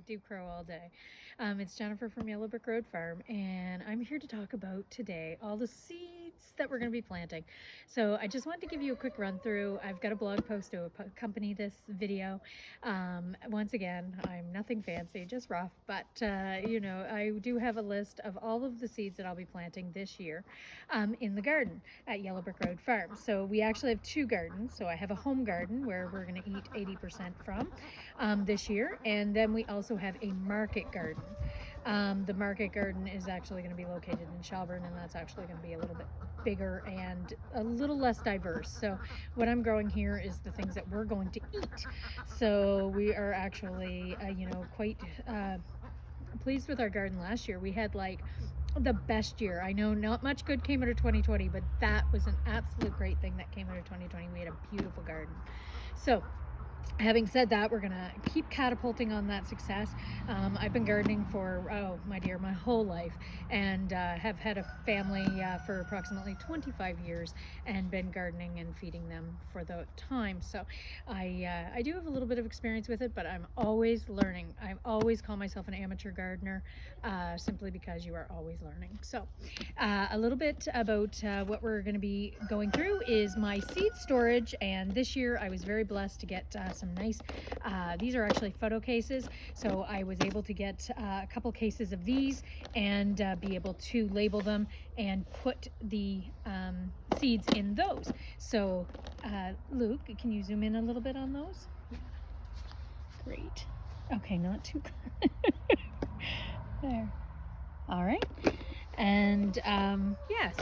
do crow all day. It's Jennifer from Yellow Brick Road Farm, and I'm here to talk about today all the seeds that we're going to be planting. So I just wanted to give you a quick run through. I've got a blog post to accompany this video. Once again, I'm nothing fancy, just rough, but I do have a list of all of the seeds that I'll be planting this year in the garden at Yellow Brick Road Farm. So we actually have two gardens. So I have a home garden where we're going to eat 80% from this year, and then we also have a market garden. The market garden is actually going to be located in Shelburne, and that's actually going to be a little bit bigger and a little less diverse. So what I'm growing here is the things that we're going to eat. So we are actually, quite pleased with our garden last year. We had like the best year. I know not much good came out of 2020, but that was an absolute great thing that came out of 2020. We had a beautiful garden. So having said that, we're gonna keep catapulting on that success. I've been gardening for, my whole life, and have had a family for approximately 25 years and been gardening and feeding them for the time. So I do have a little bit of experience with it, but I'm always learning. I always call myself an amateur gardener, simply because you are always learning. So a little bit about what we're gonna be going through is my seed storage, and this year I was very blessed to get some nice, these are actually photo cases, so I was able to get a couple cases of these and be able to label them and put the seeds in those. So Luke, can you zoom in a little bit on those? Great. Okay, not too there. All right. And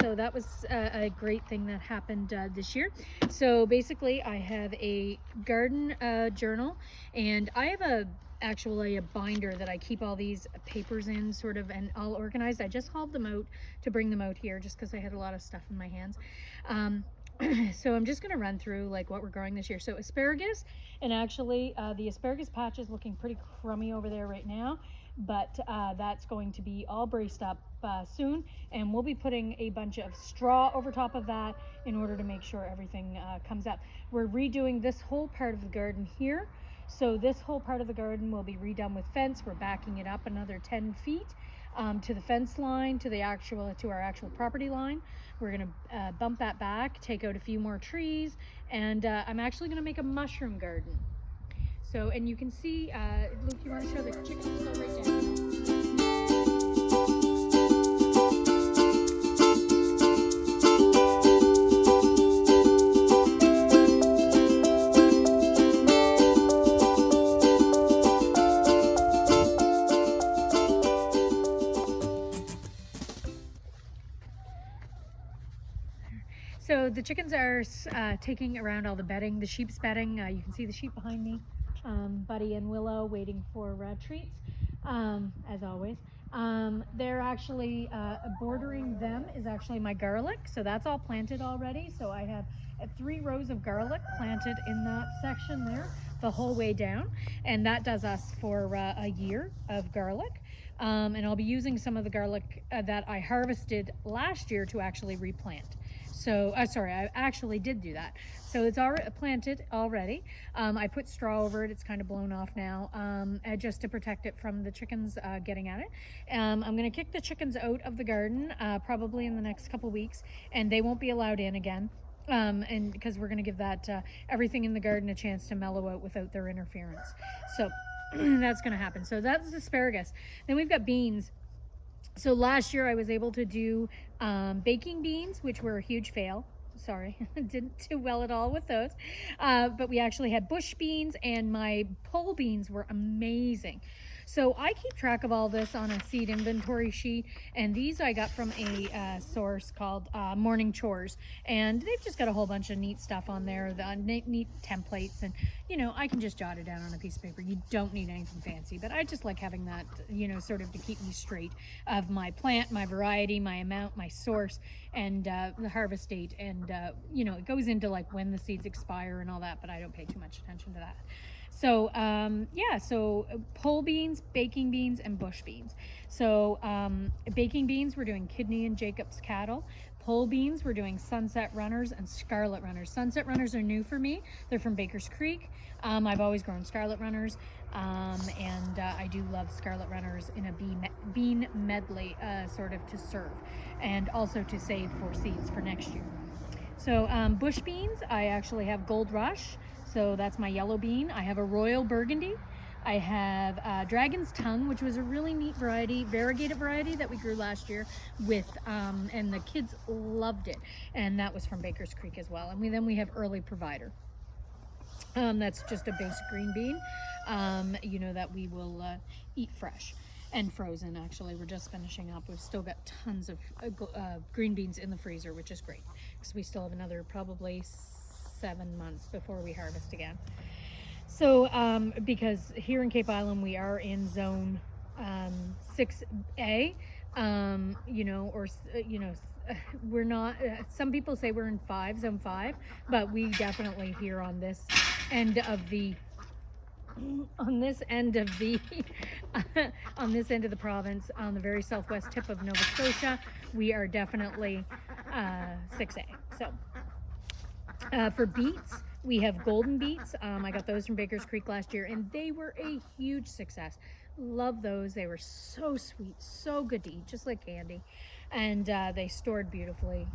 so that was a great thing that happened this year. So basically I have a garden journal, and I have actually a binder that I keep all these papers in, sort of, and all organized. I just hauled them out to bring them out here just because I had a lot of stuff in my hands. So I'm just going to run through like what we're growing this year. So asparagus, and actually the asparagus patch is looking pretty crummy over there right now, but that's going to be all braced up soon, and we'll be putting a bunch of straw over top of that in order to make sure everything comes up. We're redoing this whole part of the garden here. So this whole part of the garden will be redone with fence. We're backing it up another 10 feet to the fence line, to our actual property line. We're gonna bump that back, take out a few more trees, and I'm actually gonna make a mushroom garden. So, and you can see, Luke, you wanna show the chickens? Go right down. So the chickens are taking around all the bedding, the sheep's bedding. You can see the sheep behind me, Buddy and Willow, waiting for treats, as always. They're actually, bordering them is actually my garlic. So that's all planted already. So I have 3 rows of garlic planted in that section there the whole way down. And that does us for a year of garlic. And I'll be using some of the garlic that I harvested last year to actually replant. So, I actually did do that. So it's already planted already. I put straw over it. It's kind of blown off now, just to protect it from the chickens getting at it. I'm going to kick the chickens out of the garden probably in the next couple weeks, and they won't be allowed in again. And because we're going to give that everything in the garden a chance to mellow out without their interference. So that's going to happen. So that's asparagus. Then we've got beans. So last year I was able to do baking beans, which were a huge fail. Sorry, didn't do well at all with those. But we actually had bush beans, and my pole beans were amazing. So I keep track of all this on a seed inventory sheet, and these I got from a source called Morning Chores, and they've just got a whole bunch of neat stuff on there, the neat templates, and I can just jot it down on a piece of paper. You don't need anything fancy, but I just like having that, sort of to keep me straight of my plant, my variety, my amount, my source, and the harvest date, and it goes into like when the seeds expire and all that, but I don't pay too much attention to that. So so pole beans, baking beans, and bush beans. So baking beans, we're doing Kidney and Jacobs cattle. pole beans, we're doing Sunset Runners and Scarlet Runners. Sunset Runners are new for me. They're from Baker's Creek. I've always grown Scarlet Runners, and I do love Scarlet Runners in a bean medley, sort of to serve, and also to save for seeds for next year. So bush beans, I actually have Gold Rush, so that's my yellow bean. I have a Royal Burgundy. I have Dragon's Tongue, which was a really neat variety, variegated variety that we grew last year with, and the kids loved it. And that was from Baker's Creek as well. And then we have Early Provider. That's just a basic green bean, that we will eat fresh and frozen. Actually, we're just finishing up. We've still got tons of green beans in the freezer, which is great because we still have another probably 7 months before we harvest again. So because here in Cape Island we are in zone 6A, we're not, some people say we're in zone 5, but we definitely here on this end of the on this end of the province, on the very southwest tip of Nova Scotia, we are definitely 6A. So for beets, we have golden beets. I got those from Baker's Creek last year, and they were a huge success. Love those. They were so sweet, so good to eat, just like candy. And they stored beautifully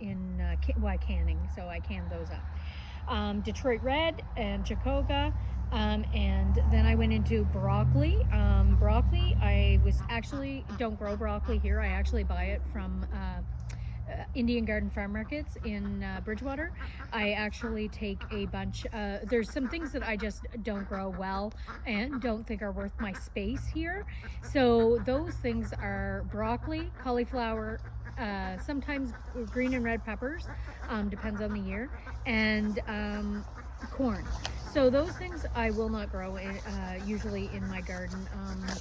in canning, so I canned those up. Detroit Red and Jacoga. And then I went into broccoli. Broccoli, I don't grow broccoli here. I actually buy it from Indian Garden Farm Markets in Bridgewater. I actually take a bunch, there's some things that I just don't grow well and don't think are worth my space here. So those things are broccoli, cauliflower, sometimes green and red peppers, depends on the year, and corn. So those things I will not grow usually in my garden.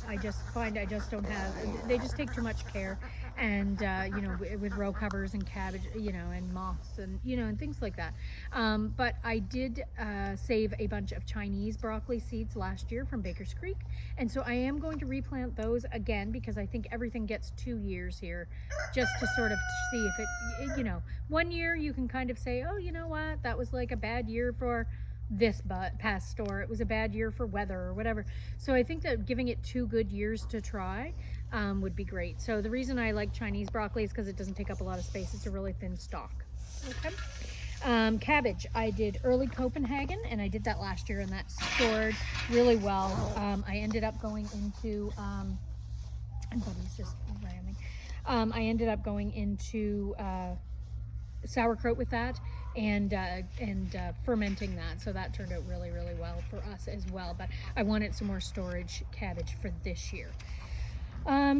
I just find I just don't have, they just take too much care, and with row covers and cabbage, and moss and and things like that. But I did save a bunch of Chinese broccoli seeds last year from Baker's Creek, and so I am going to replant those again because I think everything gets 2 years here, just to sort of see if it, 1 year you can kind of say, oh, you know what, that was like a bad year for this past store, it was a bad year for weather or whatever. So I think that giving it 2 good years to try would be great. So the reason I like Chinese broccoli is because it doesn't take up a lot of space. It's a really thin stalk. Okay. Cabbage, I did Early Copenhagen, and I did that last year, and that stored really well. I ended up going into and Buddy's just ramming. I ended up going into sauerkraut with that, and fermenting that, so that turned out really well for us as well. But I wanted some more storage cabbage for this year.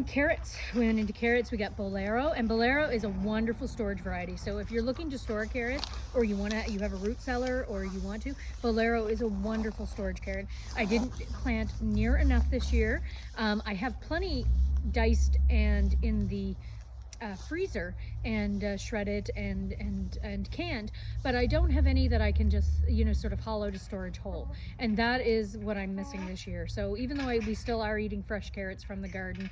Carrots, we went into carrots. We got Bolero, and Bolero is a wonderful storage variety. So if you're looking to store a carrot, or you have a root cellar, or you want to, Bolero is a wonderful storage carrot. I didn't plant near enough this year. I have plenty diced and in the freezer and shredded and canned, but I don't have any that I can just sort of hollow to storage whole, and that is what I'm missing this year. So even though we still are eating fresh carrots from the garden,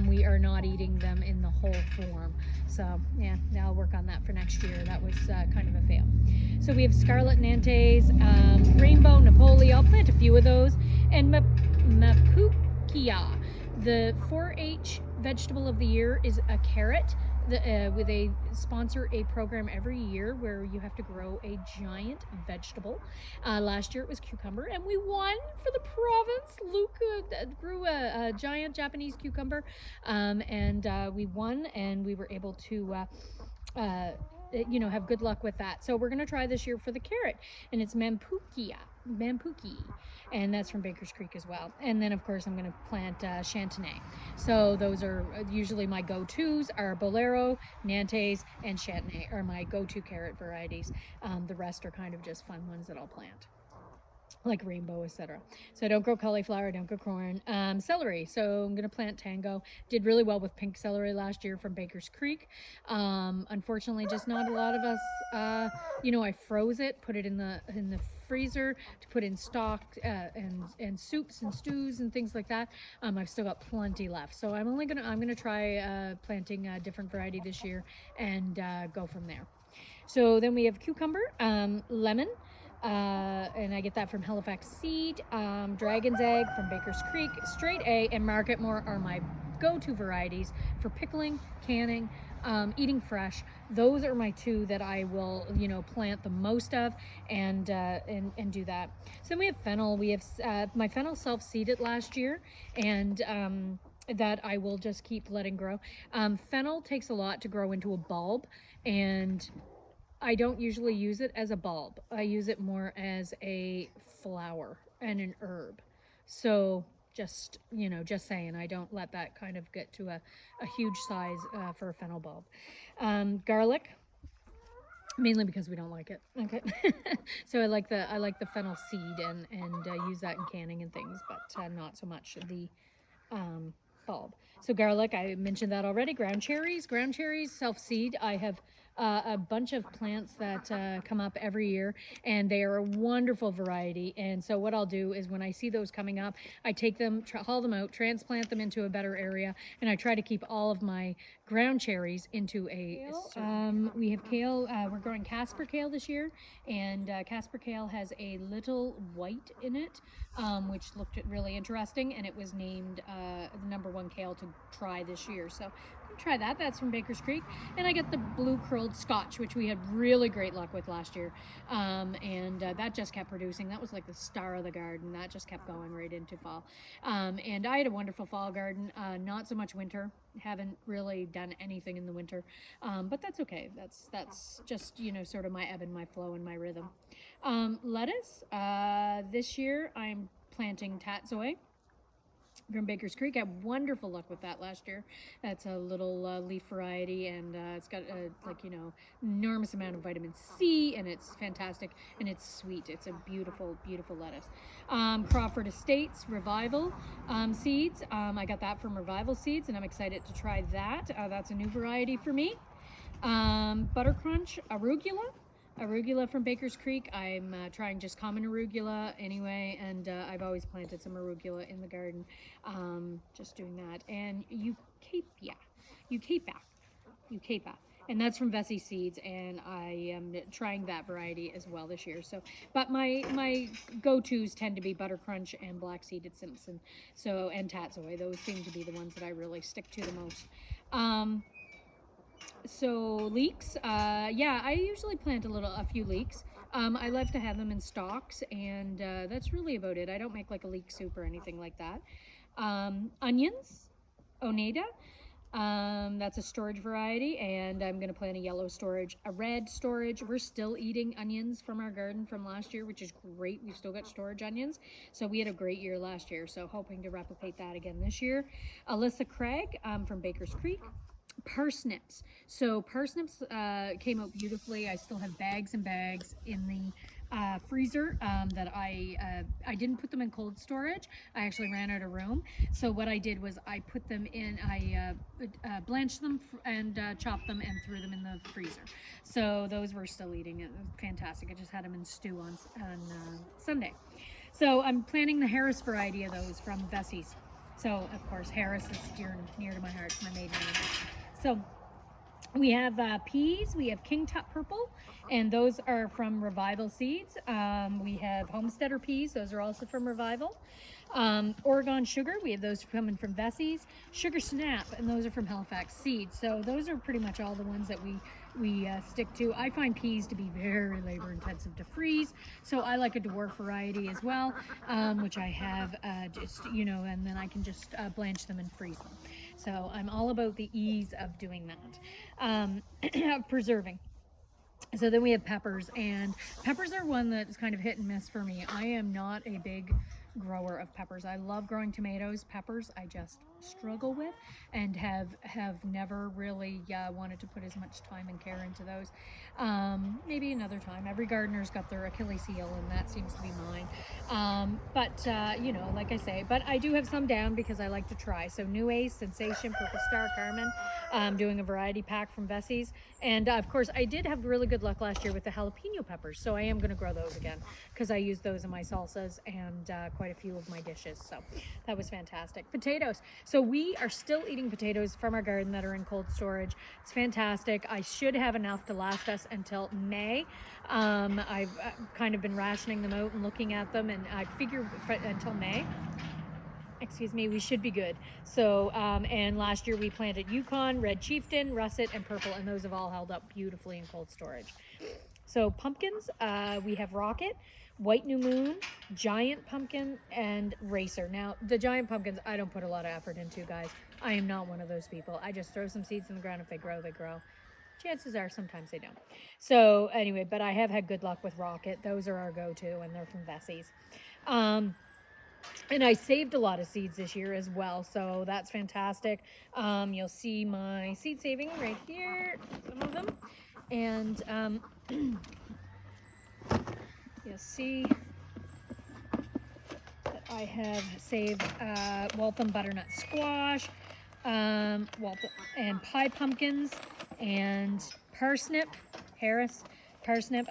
we are not eating them in the whole form. So yeah, I'll work on that for next year. That was kind of a fail. So we have Scarlet Nantes, Rainbow, Napoli. I'll plant a few of those, and Mapukia. The 4-H vegetable of the year is a carrot. They sponsor a program every year where you have to grow a giant vegetable. Last year it was cucumber, and we won for the province. Luke grew a giant Japanese cucumber, and we won, and we were able to have good luck with that. So we're going to try this year for the carrot, and it's Mampuki, and that's from Baker's Creek as well. And then of course I'm going to plant Chantenay. So those are usually my go-tos are Bolero, Nantes, and Chantenay are my go-to carrot varieties. The rest are kind of just fun ones that I'll plant, like Rainbow, etc. So I don't grow cauliflower, I don't grow corn. Celery, so I'm going to plant Tango. Did really well with pink celery last year from Baker's Creek. Unfortunately, just not a lot of us, I froze it, put it in the freezer to put in stock and soups and stews and things like that. I've still got plenty left, so I'm gonna try planting a different variety this year and go from there. So then we have cucumber, lemon, and I get that from Halifax Seed, Dragon's Egg from Baker's Creek, Straight A, and Marketmore are my go-to varieties for pickling, canning, eating fresh. Those are my two that I will, plant the most of and do that. So then we have fennel. We have my fennel self-seeded last year, and that I will just keep letting grow. Fennel takes a lot to grow into a bulb, and I don't usually use it as a bulb. I use it more as a flower and an herb. So just saying, I don't let that kind of get to a huge size for a fennel bulb. Garlic, mainly because we don't like it. Okay. So I like the fennel seed and use that in canning and things, but not so much the bulb. So garlic, I mentioned that already. Ground cherries, self-seed. I have a bunch of plants that come up every year, and they are a wonderful variety. And so what I'll do is when I see those coming up, I take them, haul them out, transplant them into a better area, and I try to keep all of my ground cherries into a we have kale. We're growing Casper kale this year, and Casper kale has a little white in it, which looked really interesting, and it was named the #1 kale to try this year. So try that. That's from Baker's Creek. And I got the blue curled Scotch, which we had really great luck with last year, and that just kept producing. That was like the star of the garden. That just kept going right into fall, and I had a wonderful fall garden. Not so much winter. Haven't really done anything in the winter, but that's okay. That's just sort of my ebb and my flow and my rhythm. Lettuce. This year I'm planting tatsoi from Baker's Creek. I had wonderful luck with that last year. That's a little leaf variety, and it's got enormous amount of vitamin C, and it's fantastic, and it's sweet. It's a beautiful, beautiful lettuce. Crawford Estates Revival seeds. I got that from Revival Seeds, and I'm excited to try that. That's a new variety for me. Butter Crunch arugula from Baker's Creek. I'm trying just common arugula anyway, and I've always planted some arugula in the garden, just doing that. And Eucapa, and that's from Vessi Seeds, and I am trying that variety as well this year. So, but my go-tos tend to be Butter Crunch and Black Seeded Simpson, and Tatsoi. Those seem to be the ones that I really stick to the most. So leeks, I usually plant a few leeks. I love to have them in stalks, and that's really about it. I don't make like a leek soup or anything like that. Onions, Oneida. That's a storage variety, and I'm going to plant a yellow storage, a red storage. We're still eating onions from our garden from last year, which is great. We've still got storage onions, so we had a great year last year, so hoping to replicate that again this year. Alyssa Craig from Baker's Creek. Parsnips. So parsnips came out beautifully. I still have bags and bags in the freezer that I didn't put them in cold storage. I actually ran out of room. So what I did was I put them in, I blanched them and chopped them and threw them in the freezer. So those we're still eating. It was fantastic. I just had them in stew on Sunday. So I'm planting the Harris variety of those from Vessi's. So of course Harris is near to my heart. It's my maiden name. So we have peas, we have King Tut Purple, and those are from Revival Seeds. We have Homesteader peas, those are also from Revival. Oregon Sugar, we have those coming from Vessi's. Sugar Snap, and those are from Halifax Seeds. So those are pretty much all the ones that we stick to. I find peas to be very labor intensive to freeze, so I like a dwarf variety as well, which I have and then I can just blanch them and freeze them. So I'm all about the ease of doing that, of preserving. So then we have peppers, and peppers are one that's kind of hit and miss for me. I am not a big grower of peppers. I love growing tomatoes. Peppers I just struggle with, and have never really wanted to put as much time and care into those. Maybe another time. Every gardener's got their Achilles heel, and that seems to be mine. But you know, like I say, but I do have some down because I like to try. So New Ace, Sensation, Purple Star, Carmen. Doing a variety pack from Vessie's, and of course I did have really good luck last year with the jalapeno peppers. So I am going to grow those again because I use those in my salsas and quite a few of my dishes. So that was fantastic. Potatoes. So we are still eating potatoes from our garden that are in cold storage. It's fantastic. I should have enough to last us until May. I've kind of been rationing them out and looking at them, and I figure until May, excuse me, we should be good. So, and last year we planted Yukon, Red Chieftain, Russet, and Purple, and those have all held up beautifully in cold storage. So pumpkins, we have Rocket, White New Moon, Giant Pumpkin, and Racer. Now, the giant pumpkins, I don't put a lot of effort into, guys. I am not one of those people. I just throw some seeds in the ground. If they grow, they grow. Chances are sometimes they don't. So anyway, but I have had good luck with Rocket. Those are our go-to, and they're from Vessie's. And I saved a lot of seeds this year as well, so that's fantastic. You'll see my seed saving right here, some of them, and you'll see that I have saved Waltham butternut squash, Waltham and pie pumpkins, and parsnip, Harris parsnip,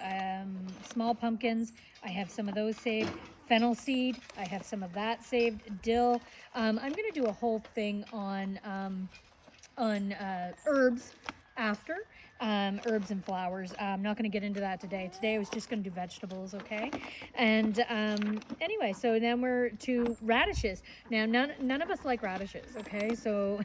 small pumpkins. I have some of those saved. Fennel seed, I have some of that saved. Dill. I'm going to do a whole thing on herbs after. Herbs and flowers. I'm not going to get into that today. Today I was just going to do vegetables, okay? And anyway, so then we're to radishes. Now, none of us like radishes, okay? So,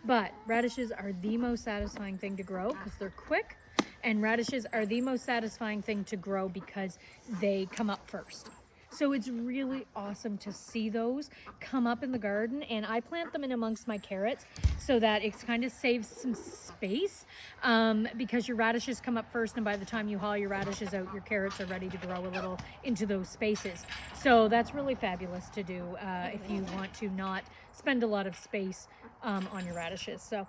but radishes are the most satisfying thing to grow because they're quick, and radishes are the most satisfying thing to grow because they come up first. So it's really awesome to see those come up in the garden, and I plant them in amongst my carrots so that it kind of saves some space because your radishes come up first, and by the time you haul your radishes out, your carrots are ready to grow a little into those spaces. So that's really fabulous to do if you want to not spend a lot of space on your radishes. So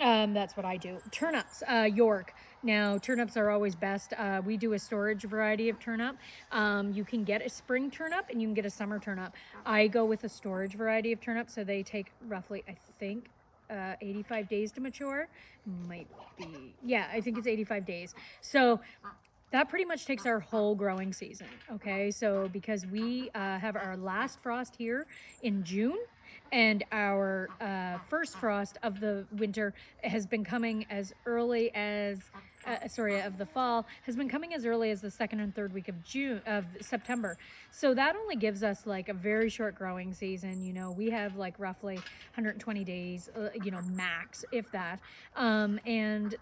that's what I do. Turnips, York. Now, turnips are always best. We do a storage variety of turnip. You can get a spring turnip and you can get a summer turnip. I go with a storage variety of turnip, so they take roughly, I think, 85 days to mature. Might be, yeah, I think it's 85 days. So that pretty much takes our whole growing season, okay? So because we have our last frost here in June, and our first frost of the winter has been coming as early as, of the fall, has been coming as early as the second and third week of September. So that only gives us like a very short growing season. You know, we have like roughly 120 days, you know, max, if that. And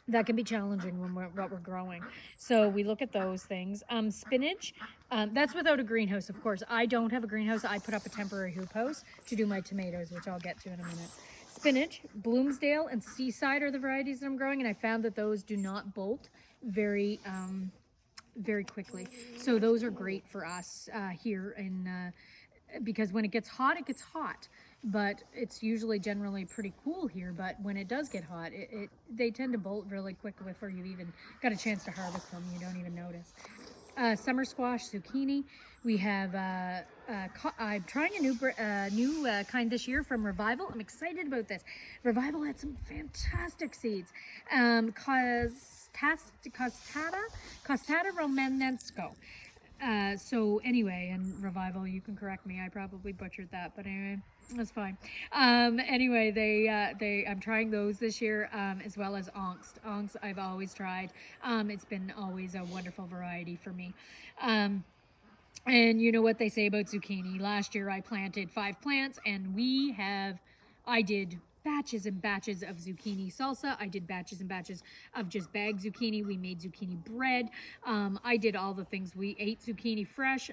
that can be challenging when what we're growing. So we look at those things. Spinach, that's without a greenhouse, of course. I don't have a greenhouse. I put up a temporary hoop house to do my tomatoes, which I'll get to in a minute. Spinach, Bloomsdale, and Seaside are the varieties that I'm growing, and I found that those do not bolt very quickly. So those are great for us here in because when it gets hot, but it's usually generally pretty cool here. But when it does get hot, they tend to bolt really quick before you even got a chance to harvest them. You don't even notice. Summer squash, zucchini. We have, I'm trying a new kind this year from Revival. I'm excited about this. Revival had some fantastic seeds. Costata Romanesco. So anyway, and Revival, you can correct me. I probably butchered that, but anyway, that's fine. Anyway, I'm trying those this year, as well as Angst. Angst I've always tried. It's been always a wonderful variety for me. And you know what they say about zucchini. Last year I planted 5 plants, and I did batches and batches of zucchini salsa. I did batches and batches of just bagged zucchini. We made zucchini bread. I did all the things. We ate zucchini fresh.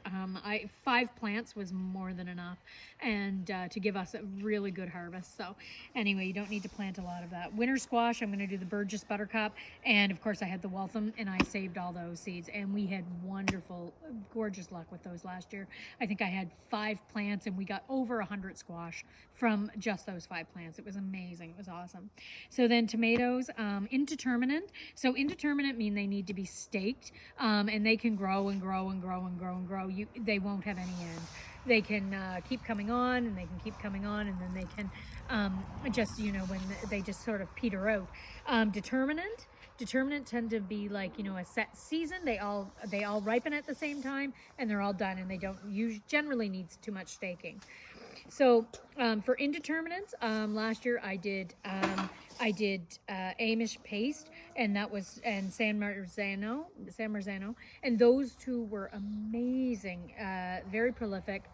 5 plants was more than enough, and to give us a really good harvest. So anyway, you don't need to plant a lot of that. Winter squash, I'm going to do the Burgess Buttercup, and of course I had the Waltham, and I saved all those seeds, and we had wonderful, gorgeous luck with those last year. I think I had 5 plants, and we got over 100 squash from just those 5 plants. It was amazing. It was awesome. So then tomatoes, indeterminate. So indeterminate mean they need to be staked, and they can grow and grow and grow and grow and grow. They won't have any end. They can keep coming on, and they can keep coming on, and then they can just, when they just sort of peter out. Determinant tend to be like, a set season. They all ripen at the same time, and they're all done, and they don't generally needs too much staking. So for indeterminates, last year I did Amish paste, and San Marzano, and those two were amazing, very prolific.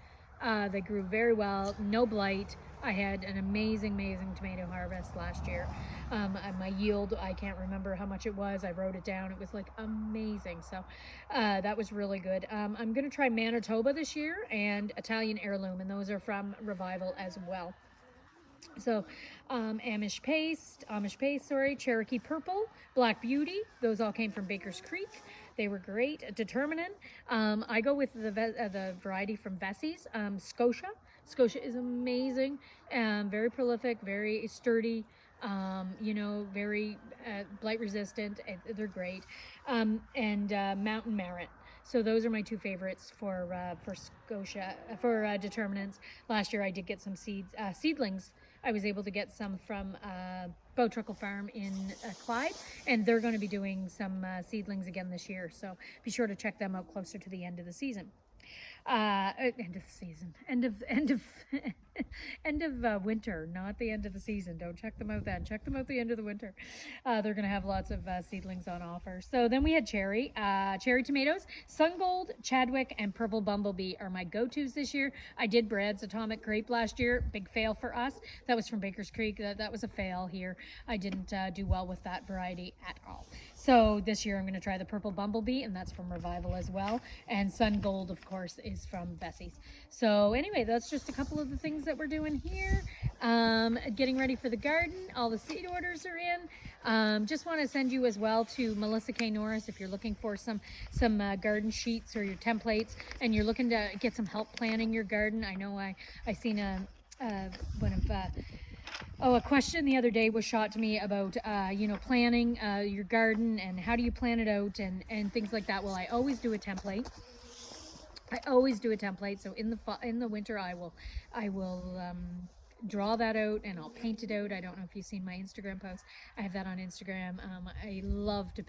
They grew very well, no blight. I had an amazing tomato harvest last year. My yield, I can't remember how much it was. I wrote it down. It was like amazing. So that was really good. I'm going to try Manitoba this year and Italian Heirloom, and those are from Revival as well. So Amish paste, Cherokee Purple, Black Beauty, those all came from Baker's Creek. They were great. Determinant, I go with the variety from Vessey's, Scotia. Scotia is amazing, very prolific, very sturdy, very blight resistant. They're great. And Mountain Merit. So those are my 2 favorites for Scotia, for determinants. Last year I did get some seedlings. I was able to get some from Bowtruckle Farm in Clyde, and they're going to be doing some seedlings again this year. So be sure to check them out closer to the end of the season. End of the season. End of winter, not the end of the season. Don't check them out then. Check them out the end of the winter. They're going to have lots of seedlings on offer. So then we had cherry tomatoes. Sun Gold, Chadwick, and Purple Bumblebee are my go-tos this year. I did Brad's Atomic Grape last year. Big fail for us. That was from Baker's Creek. That was a fail here. I didn't do well with that variety at all. So this year I'm going to try the Purple Bumblebee, and that's from Revival as well. And Sun Gold, of course, is from Vessey's. So anyway, that's just a couple of the things that we're doing here. Getting ready for the garden. All the seed orders are in. Just want to send you as well to Melissa K. Norris if you're looking for some garden sheets or your templates, and you're looking to get some help planning your garden. I know I seen a question the other day was shot to me about, planning your garden and how do you plan it out and things like that. Well, I always do a template. So in the winter, I will draw that out and I'll paint it out. I don't know if you've seen my Instagram post. I have that on Instagram. I love to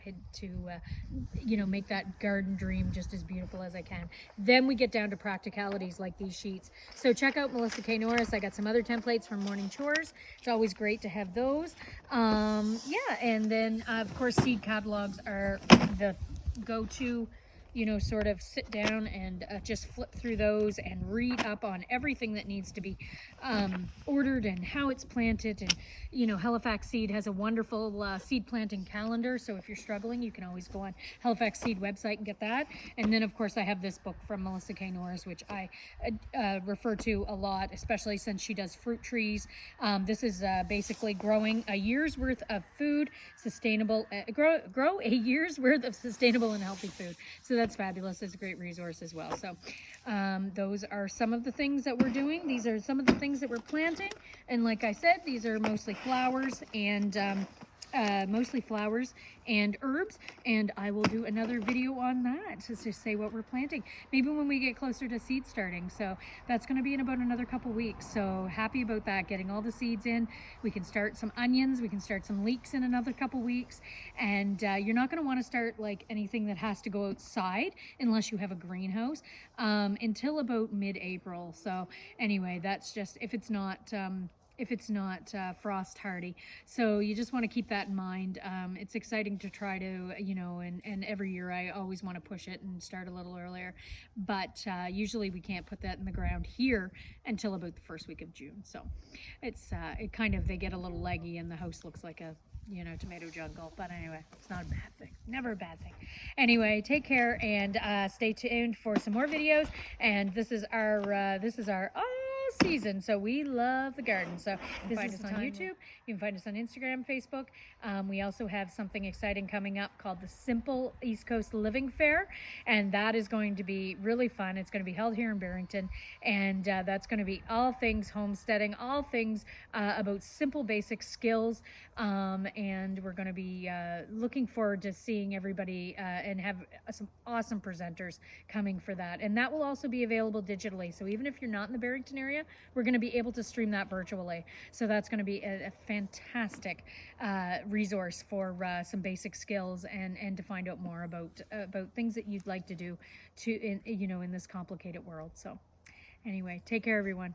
make that garden dream just as beautiful as I can. Then we get down to practicalities like these sheets. So check out Melissa K. Norris. I got some other templates from Morning Chores. It's always great to have those. And then of course seed catalogs are the go-to. Sort of sit down and just flip through those and read up on everything that needs to be ordered and how it's planted. And, Halifax Seed has a wonderful seed planting calendar. So if you're struggling, you can always go on Halifax Seed website and get that. And then, of course, I have this book from Melissa K. Norris, which I refer to a lot, especially since she does fruit trees. This is basically growing a year's worth of food, sustainable, grow a year's worth of sustainable and healthy food. So that's fabulous. It's a great resource as well. So those are some of the things that we're doing. These are some of the things that we're planting. And like I said, these are mostly flowers and herbs, and I will do another video on that to say what we're planting, maybe when we get closer to seed starting. So that's going to be in about another couple weeks. So happy about that, getting all the seeds in. We can start some onions, we can start some leeks in another couple weeks, and you're not going to want to start like anything that has to go outside unless you have a greenhouse until about mid-April. So anyway, that's just, if it's not if it's not frost hardy. So you just want to keep that in mind. It's exciting to try to, and every year I always want to push it and start a little earlier. But usually we can't put that in the ground here until about the first week of June. So it kind of, they get a little leggy and the house looks like a, tomato jungle. But anyway, it's not a bad thing. Never a bad thing. Anyway, take care and stay tuned for some more videos. And this is our season, so we love the garden. So you can find us on YouTube, you can find us on Instagram, Facebook. We also have something exciting coming up called the Simple East Coast Living Fair, and that is going to be really fun. It's going to be held here in Barrington, and that's going to be all things homesteading, all things about simple basic skills, and we're going to be looking forward to seeing everybody and have some awesome presenters coming for that. And that will also be available digitally, so even if you're not in the Barrington area, we're going to be able to stream that virtually. So that's going to be a fantastic resource for some basic skills and to find out more about things that you'd like to do in this complicated world. So anyway, take care, everyone.